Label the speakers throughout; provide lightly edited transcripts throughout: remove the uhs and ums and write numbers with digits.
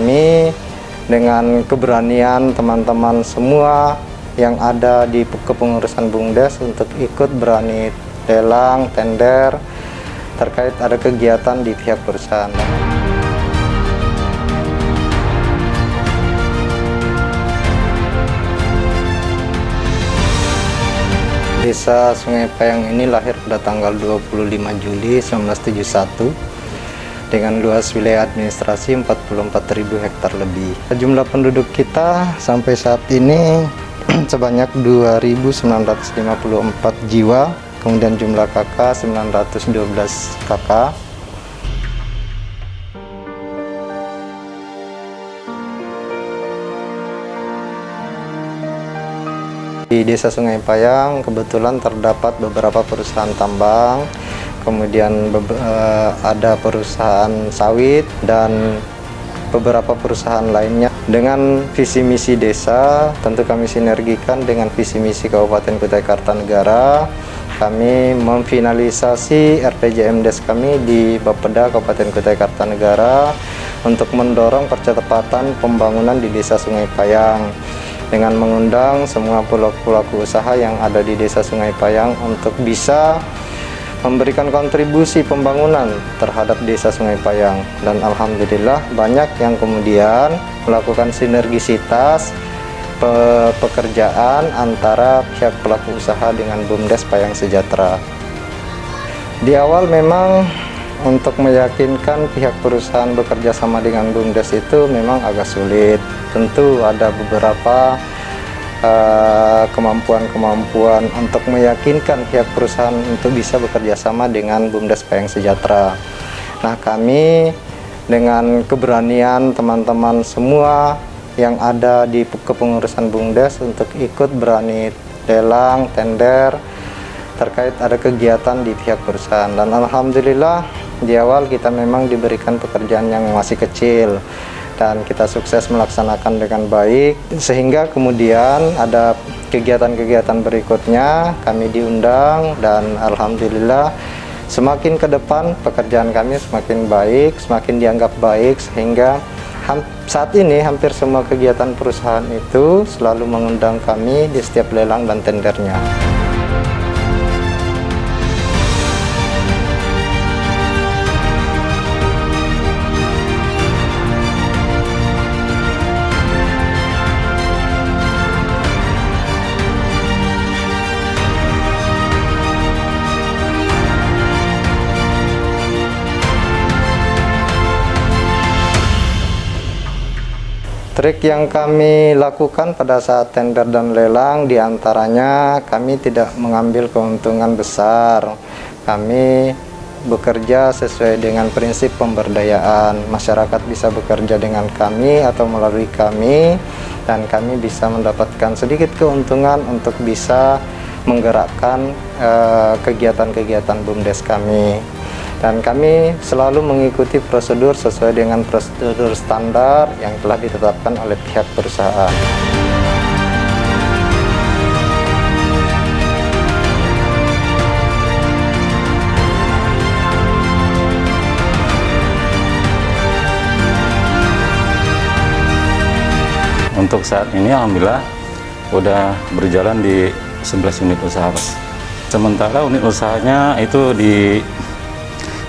Speaker 1: kami dengan keberanian teman-teman semua yang ada di kepengurusan BUMDes untuk ikut berani lelang, tender terkait ada kegiatan di pihak perusahaan. Desa Sungai Payang ini lahir pada tanggal 25 Juli 1971 dengan luas wilayah administrasi 44.000 hektar lebih. Jumlah penduduk kita sampai saat ini sebanyak 2.954 jiwa, kemudian jumlah KK 912 KK. Di Desa Sungai Payang kebetulan terdapat beberapa perusahaan tambang, kemudian ada perusahaan sawit dan beberapa perusahaan lainnya. Dengan visi misi desa, tentu kami sinergikan dengan visi misi Kabupaten Kutai Kartanegara. Kami memfinalisasi RPJMdes kami di Bapeda Kabupaten Kutai Kartanegara untuk mendorong percepatan pembangunan di Desa Sungai Payang dengan mengundang semua pelaku usaha yang ada di Desa Sungai Payang untuk bisa memberikan kontribusi pembangunan terhadap Desa Sungai Payang. Dan alhamdulillah banyak yang kemudian melakukan sinergisitas pekerjaan antara pihak pelaku usaha dengan BUMDes Payang Sejahtera. Di awal memang untuk meyakinkan pihak perusahaan bekerja sama dengan BUMDes itu memang agak sulit. Tentu ada beberapa kemampuan untuk meyakinkan pihak perusahaan untuk bisa bekerja sama dengan BUMDes Payang Sejahtera. Nah, kami dengan keberanian teman-teman semua yang ada di kepengurusan BUMDes untuk ikut berani lelang, tender terkait ada kegiatan di pihak perusahaan. Dan alhamdulillah di awal kita memang diberikan pekerjaan yang masih kecil dan kita sukses melaksanakan dengan baik, sehingga kemudian ada kegiatan-kegiatan berikutnya kami diundang dan alhamdulillah semakin ke depan pekerjaan kami semakin baik, semakin dianggap baik, sehingga saat ini hampir semua kegiatan perusahaan itu selalu mengundang kami di setiap lelang dan tendernya. Trik yang kami lakukan pada saat tender dan lelang diantaranya kami tidak mengambil keuntungan besar. Kami bekerja sesuai dengan prinsip pemberdayaan. Masyarakat bisa bekerja dengan kami atau melalui kami dan kami bisa mendapatkan sedikit keuntungan untuk bisa menggerakkan kegiatan-kegiatan BUMDes kami. Dan kami selalu mengikuti prosedur sesuai dengan prosedur standar yang telah ditetapkan oleh pihak perusahaan.
Speaker 2: Untuk saat ini alhamdulillah udah berjalan di 11 unit usaha, Pak. Sementara unit usahanya itu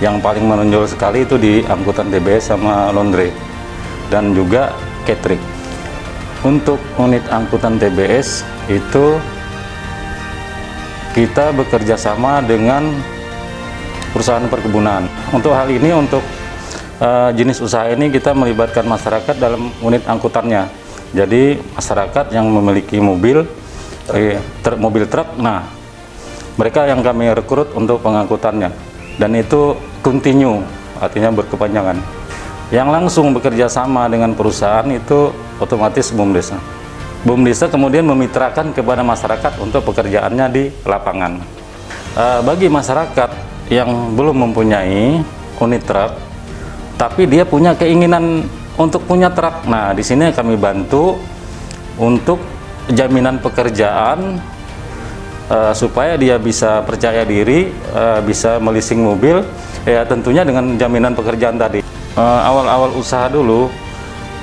Speaker 2: yang paling menonjol sekali itu di angkutan TBS sama laundry dan juga catering. Untuk unit angkutan TBS itu kita bekerja sama dengan perusahaan perkebunan. Untuk hal ini, untuk jenis usaha ini kita melibatkan masyarakat dalam unit angkutannya. Jadi masyarakat yang memiliki mobil truk, nah mereka yang kami rekrut untuk pengangkutannya, dan itu continue, artinya berkepanjangan. Yang langsung bekerja sama dengan perusahaan itu otomatis BUMDes. BUMDes kemudian memitrakan kepada masyarakat untuk pekerjaannya di lapangan. Bagi masyarakat yang belum mempunyai unit truk, tapi dia punya keinginan untuk punya truk, nah di sini kami bantu untuk jaminan pekerjaan supaya dia bisa percaya diri, bisa meleasing mobil, ya tentunya dengan jaminan pekerjaan tadi. Awal-awal usaha dulu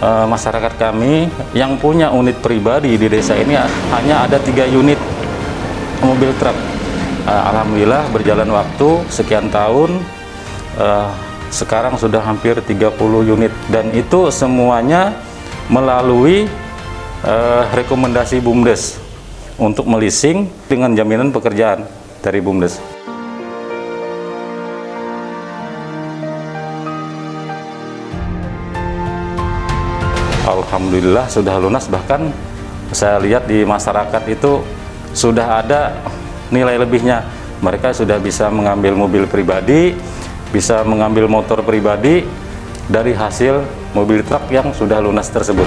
Speaker 2: masyarakat kami yang punya unit pribadi di desa ini hanya ada 3 unit mobil truk. Alhamdulillah berjalan waktu sekian tahun, sekarang sudah hampir 30 unit, dan itu semuanya melalui rekomendasi BUMDes untuk melising dengan jaminan pekerjaan dari BUMDes. Alhamdulillah sudah lunas, bahkan saya lihat di masyarakat itu sudah ada nilai lebihnya. Mereka sudah bisa mengambil mobil pribadi, bisa mengambil motor pribadi dari hasil mobil truk yang sudah lunas tersebut.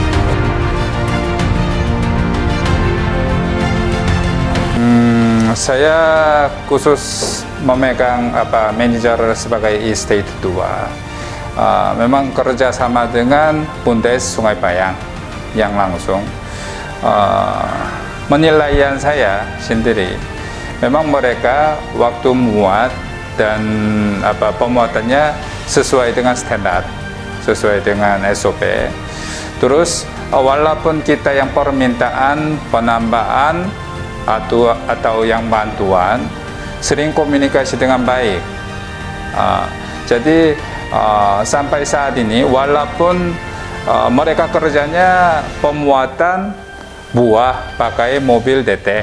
Speaker 3: Saya khusus memegang manajer sebagai estate 2. Memang kerjasama dengan BUMDes Sungai Bayang yang langsung. Penilaian saya sendiri, memang mereka waktu muat dan pemuatannya sesuai dengan standar, sesuai dengan SOP. Terus walaupun kita yang permintaan penambahan atau yang bantuan, sering komunikasi dengan baik. Jadi sampai saat ini walaupun mereka kerjanya pemuatan buah pakai mobil DT,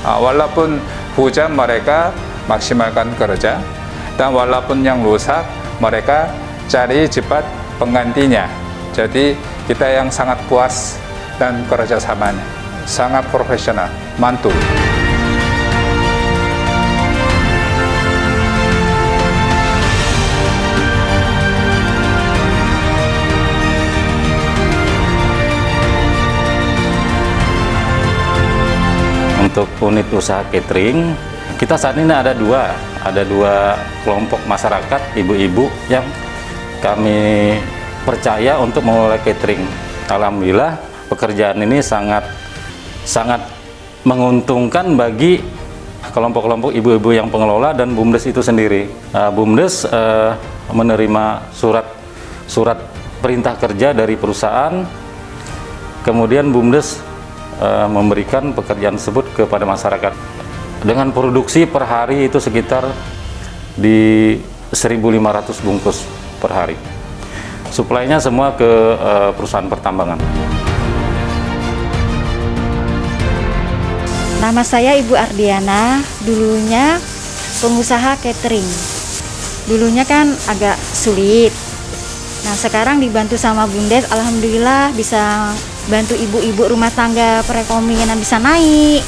Speaker 3: walaupun hujan mereka maksimalkan kerja, dan walaupun yang rusak mereka cari cepat penggantinya. Jadi kita yang sangat puas dan kerjasamanya sangat profesional, mantul.
Speaker 2: Untuk unit usaha catering, kita saat ini ada dua kelompok masyarakat, ibu-ibu yang kami percaya untuk mengelola catering. Alhamdulillah pekerjaan ini sangat menguntungkan bagi kelompok-kelompok ibu-ibu yang pengelola dan BUMDes itu sendiri. BUMDes menerima surat perintah kerja dari perusahaan, kemudian BUMDes memberikan pekerjaan tersebut kepada masyarakat dengan produksi per hari itu sekitar di 1.500 bungkus per hari. Suplainya semua ke perusahaan pertambangan.
Speaker 4: Nama saya Ibu Ardiana, dulunya pengusaha catering. Dulunya kan agak sulit. Nah, sekarang dibantu sama BUMDes, alhamdulillah bisa bantu ibu-ibu rumah tangga, perekonomian bisa naik,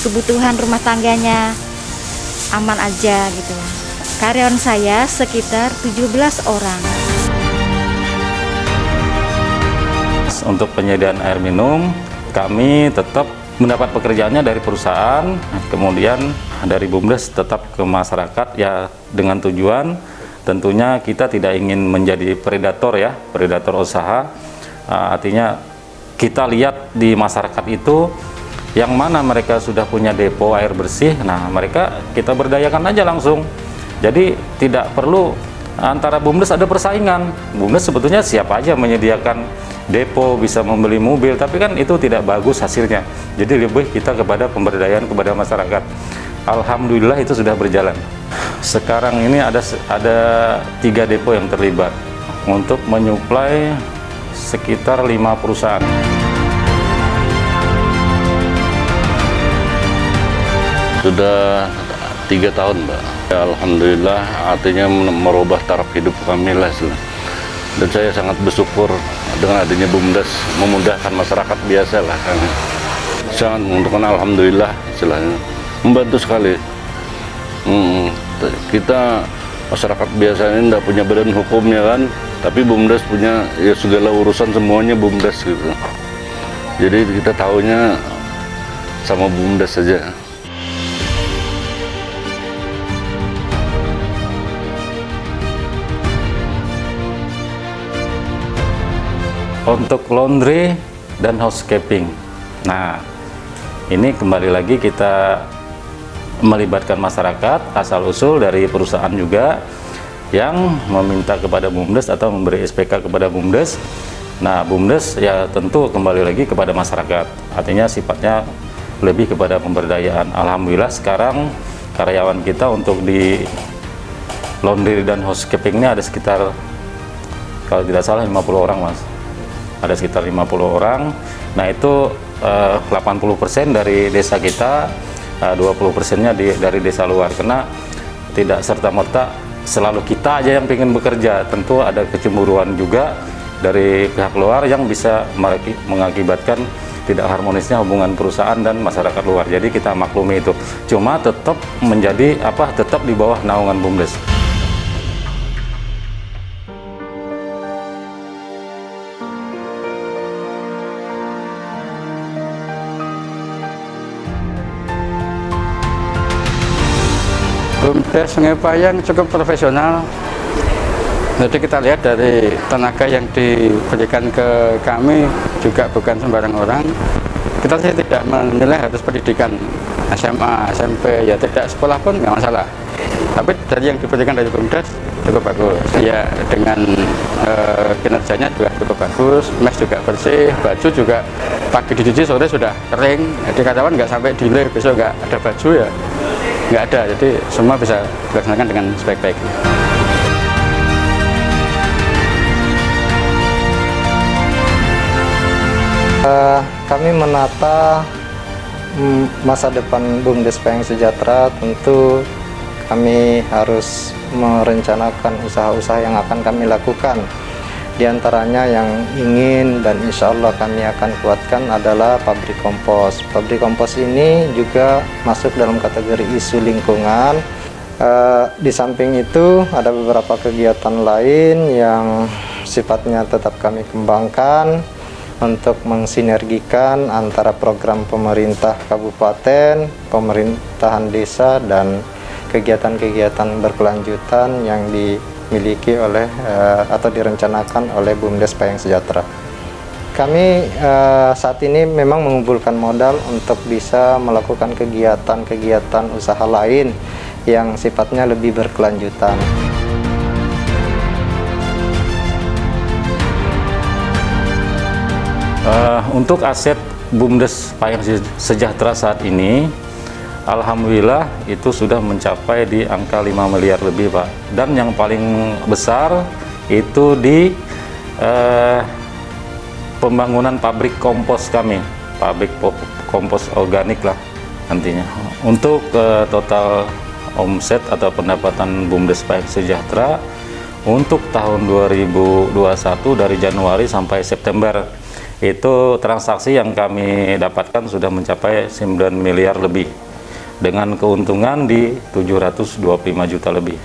Speaker 4: kebutuhan rumah tangganya aman aja gitu. Karyawan saya sekitar 17 orang.
Speaker 2: Untuk penyediaan air minum, kami tetap mendapat pekerjaannya dari perusahaan, kemudian dari BUMDes tetap ke masyarakat ya, dengan tujuan tentunya kita tidak ingin menjadi predator ya, predator usaha. Artinya kita lihat di masyarakat itu yang mana mereka sudah punya depo air bersih, nah mereka kita berdayakan aja langsung. Jadi tidak perlu antara BUMDes ada persaingan. BUMDes sebetulnya siapa aja menyediakan depo, bisa membeli mobil, tapi kan itu tidak bagus hasilnya. Jadi lebih kita kepada pemberdayaan kepada masyarakat. Alhamdulillah itu sudah berjalan. Sekarang ini ada 3 depo yang terlibat untuk menyuplai sekitar 5 perusahaan.
Speaker 5: Sudah 3 tahun, Mbak. Ya, alhamdulillah, artinya merubah taraf hidup kami lah. Dan saya sangat bersyukur dengan adanya BUMDes memudahkan masyarakat biasa lah. Sangat menguntungkan, alhamdulillah, istilahnya. Membantu sekali. Kita masyarakat biasa ini tidak punya badan hukumnya kan, tapi BUMDes punya ya segala urusan semuanya BUMDes gitu. Jadi kita tahunya sama BUMDes saja.
Speaker 2: Untuk laundry dan housekeeping, nah ini kembali lagi kita melibatkan masyarakat, asal-usul dari perusahaan juga yang meminta kepada BUMDes atau memberi SPK kepada BUMDes Nah, BUMDes ya tentu kembali lagi kepada masyarakat, artinya sifatnya lebih kepada pemberdayaan. Alhamdulillah sekarang karyawan kita untuk di laundry dan housekeeping ini ada sekitar, kalau tidak salah 50 orang Mas, ada sekitar 50 orang. Nah itu 80% dari desa kita, 20%-nya dari desa luar, karena tidak serta-merta selalu kita aja yang ingin bekerja, tentu ada kecemburuan juga dari pihak luar yang bisa mengakibatkan tidak harmonisnya hubungan perusahaan dan masyarakat luar. Jadi kita maklumi itu, cuma tetap menjadi tetap di bawah naungan BUMDes.
Speaker 6: BUMDes Sungai Payang cukup profesional. Jadi kita lihat dari tenaga yang diberikan ke kami juga bukan sembarang orang. Kita sih tidak menilai harus pendidikan SMA, SMP, ya tidak sekolah pun nggak masalah. Tapi dari yang diberikan dari BUMDes cukup bagus. Ya dengan kinerjanya juga cukup bagus, mes juga bersih, baju juga pagi dicuci sore sudah kering. Jadi karyawan nggak sampai delay besok nggak ada baju ya. Nggak ada, jadi semua bisa dilaksanakan dengan sebaik-baiknya.
Speaker 1: Kami menata masa depan BUMDes Payang Sejahtera, tentu kami harus merencanakan usaha-usaha yang akan kami lakukan. Di antaranya yang ingin dan insya Allah kami akan kuatkan adalah pabrik kompos. Pabrik kompos ini juga masuk dalam kategori isu lingkungan. Di samping itu ada beberapa kegiatan lain yang sifatnya tetap kami kembangkan untuk mensinergikan antara program pemerintah kabupaten, pemerintahan desa, dan kegiatan-kegiatan berkelanjutan yang dimiliki oleh atau direncanakan oleh BUMDes Payang Sejahtera. Kami saat ini memang mengumpulkan modal untuk bisa melakukan kegiatan-kegiatan usaha lain yang sifatnya lebih berkelanjutan.
Speaker 2: Untuk aset BUMDes Payang Sejahtera saat ini, alhamdulillah itu sudah mencapai di angka 5 miliar lebih Pak. Dan yang paling besar itu di pembangunan pabrik kompos kami, pabrik kompos organik lah nantinya. Untuk total omset atau pendapatan BUMDes Payang Sejahtera untuk tahun 2021 dari Januari sampai September, itu transaksi yang kami dapatkan sudah mencapai 9 miliar lebih dengan keuntungan di 725 juta lebih.